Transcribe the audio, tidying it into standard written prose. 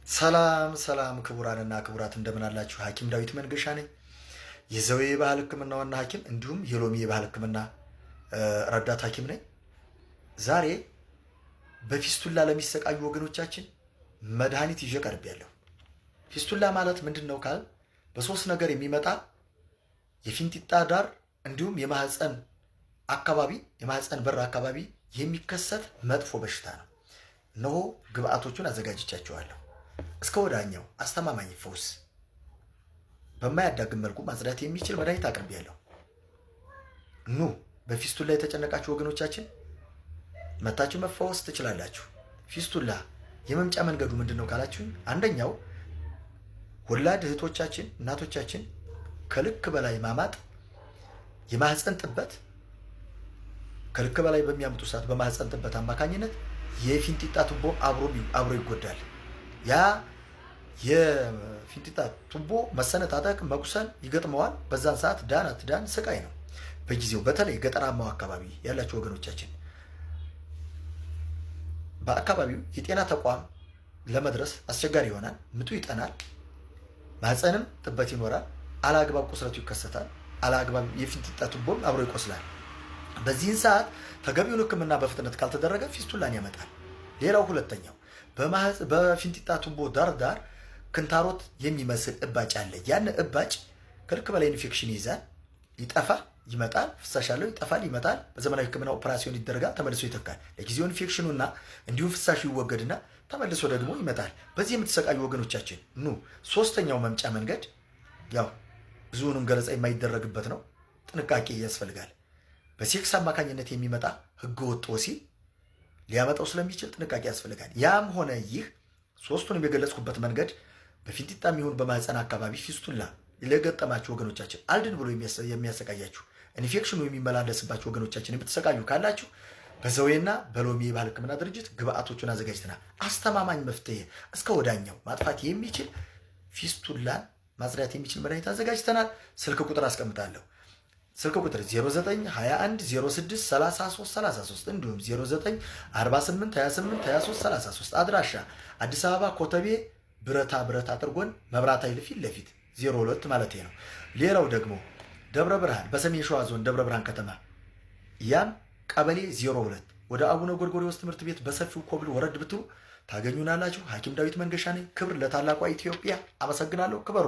ሰላም ሰላም ክቡራንና ክቡራት እንደምን አላችሁ? ሐኪም ዳዊት መንገሻ ነኝ። የዘዌ የባህል ሕክምና ዋና ሐኪም እንዲሁም የሎሚ የባህል ሕክምና ረዳት ሐኪም ነኝ። ዛሬ በፊስቱላ ለሚሰቃዩ ወገኖቻችን መድኃኒት ይዤ ቀርቤያለሁ። ፊስቱላ ማለት ምንድን ነው ካል በሶስት ነገር የሚመጣ የፊንጢጣ ዳር እንዲሁም የማህፀን አካባቢ የማህፀን በር አካባቢ የሚከሰት መጥፎ በሽታ ነው። እነሆ ግብአቶቹን አዘጋጅቻቸዋለሁ። እስከ ወዳኛው አስተማማኝ ፈውስ በማያዳግም መልኩ ማጽዳት የሚችል መድኃኒት አቅርቤያለሁ። ኑ በፊስቱላ የተጨነቃችሁ ወገኖቻችን መታችሁ መፈወስ ትችላላችሁ። ፊስቱላ የመምጫ መንገዱ ምንድን ነው ካላችሁ፣ አንደኛው ወላድ እህቶቻችን እናቶቻችን ከልክ በላይ ማማጥ፣ የማህፀን ጥበት ከልክ በላይ በሚያምጡ ሰዓት በማህፀን ጥበት አማካኝነት የፊንጢጣ ቱቦ አብሮ ይጎዳል። ያ የፊንጢጣ ቱቦ መሰነጣጠቅ መቁሰል ይገጥመዋል። በዛን ሰዓት ዳን አትዳን ስቃይ ነው በጊዜው። በተለይ ገጠራማው አካባቢ ያላቸው ወገኖቻችን በአካባቢው የጤና ተቋም ለመድረስ አስቸጋሪ ይሆናል። ምጡ ይጠናል፣ ማህፀንም ጥበት ይኖራል፣ አላግባብ ቁስለቱ ይከሰታል፣ አላግባብ የፊንጢጣ ቱቦም አብሮ ይቆስላል። በዚህን ሰዓት ተገቢውን ሕክምና በፍጥነት ካልተደረገ ፊስቱላን ያመጣል። ሌላው ሁለተኛው በፊንጢጣ ቱቦ ዳር ክንታሮት የሚመስል እባጭ አለ። ያን እባጭ ከልክ በላይ ኢንፌክሽን ይይዛል፣ ይጠፋል፣ ይመጣል፣ ፍሳሽ አለው፣ ይጠፋል፣ ይመጣል። በዘመናዊ ሕክምና ኦፕራሲዮን ይደረጋል፣ ተመልሶ ይተካል። ለጊዜው ኢንፌክሽኑና እንዲሁም ፍሳሹ ይወገድና ተመልሶ ደግሞ ይመጣል። በዚህ የምትሰቃዩ ወገኖቻችን ኑ። ሶስተኛው መምጫ መንገድ ያው ብዙውንም ገለጻ የማይደረግበት ነው፣ ጥንቃቄ ያስፈልጋል። በሴክስ አማካኝነት የሚመጣ ህገወጥ ወሲብ ሊያመጣው ስለሚችል ጥንቃቄ ያስፈልጋል። ያም ሆነ ይህ ሶስቱንም የገለጽኩበት መንገድ በፊንጢጣ የሚሆን በማህፀን አካባቢ ፊስቱላ ለገጠማችሁ ወገኖቻችን አልድን ብሎ የሚያሰቃያችሁ ኢንፌክሽኑ የሚመላለስባችሁ ወገኖቻችን የምትሰቃዩ ካላችሁ በዘዌና በሎሚ የባህል ሕክምና ድርጅት ግብአቶቹን አዘጋጅተናል። አስተማማኝ መፍትሄ እስከ ወዳኛው ማጥፋት የሚችል ፊስቱላን ማጽዳት የሚችል መድኃኒት አዘጋጅተናል። ስልክ ቁጥር አስቀምጣለሁ። ስልክ ቁጥር 0921063333 እንዲሁም 0948282333። አድራሻ አዲስ አበባ ኮተቤ ብረት አጥርጎን መብራት ኃይል ፊት ለፊት 02 ማለት ነው። ሌላው ደግሞ ደብረ ብርሃን በሰሜን ሸዋ ዞን ደብረ ብርሃን ከተማ ያም ቀበሌ 02 ወደ አቡነ ጎርጎርዮስ ትምህርት ቤት በሰፊው ኮብል ወረድ ብትሉ ታገኙናላችሁ። ሐኪም ዳዊት መንገሻ ነኝ። ክብር ለታላቋ ኢትዮጵያ። አመሰግናለሁ። ክበሩ።